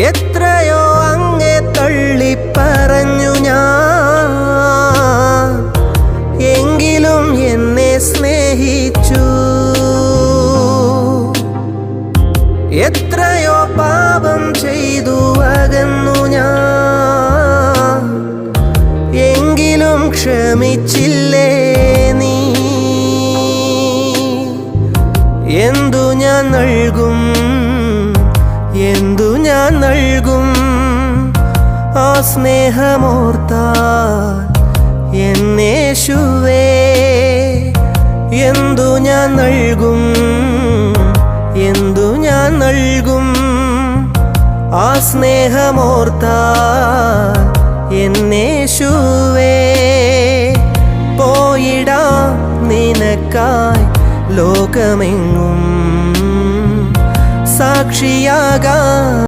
എത്രയോ അങ്ങേ തള്ളിപ്പറഞ്ഞു ഞാൻ, എങ്കിലും എന്നെ സ്നേഹിച്ചു. എത്രയോ പാപം ചെയ്തു അകന്നു ഞാൻ, എങ്കിലും ക്ഷമിച്ചില്ലേ നീ. എന്തു ഞാൻ നൽകും, എന്തു ഞാൻ നൽകും ആ സ്നേഹമോർത്താൽ എന്നേശുവേ. എന്തു ഞാൻ നൽകും, എന്തു ഞാൻ നൽകും ആ സ്നേഹമോർത്താൽ എന്നേശുവേ. പോയിടാം നിനക്കായി ലോകമെങ്ങും, സാക്ഷിയാകാം